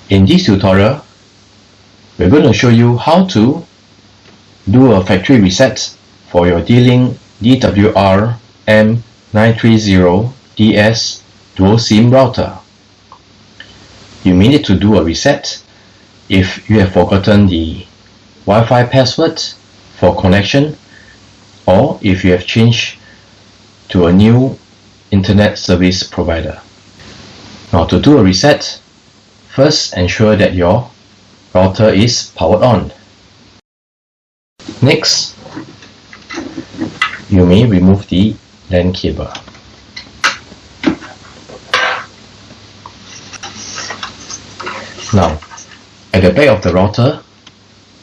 In this tutorial, we're going to show you how to do a factory reset for your D-Link DWR-M930DS Dual SIM Router. You may need to do a reset if you have forgotten the Wi-Fi password for connection, or if you have changed to a new internet service provider. Now, to do a reset, first ensure that your router is powered on. Next, you may remove the LAN cable. Now, at the back of the router,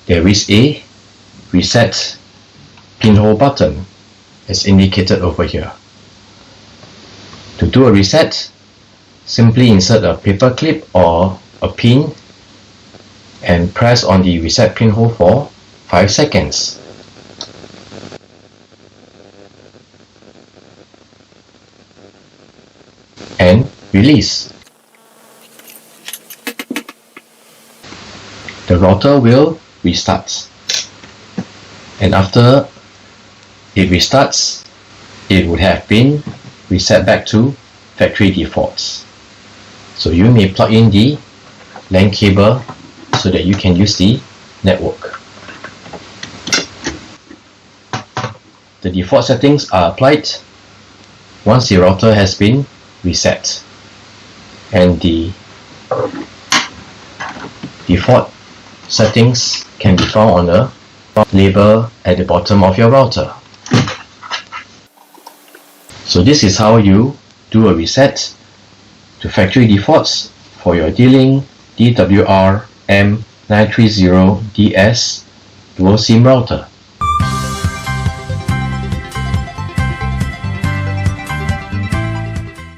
there is a reset pinhole button as indicated over here. To do a reset, simply insert a paper clip or a pin and press on the reset pinhole for 5 seconds. And release. The router will restart. And after it restarts, it would have been reset back to factory defaults. So you may plug in the LAN cable so that you can use the network. The default settings are applied once the router has been reset, and the default settings can be found on the label at the bottom of your router. So this is how you do a reset to factory defaults for your D-Link DWR-M930DS Dual SIM Router.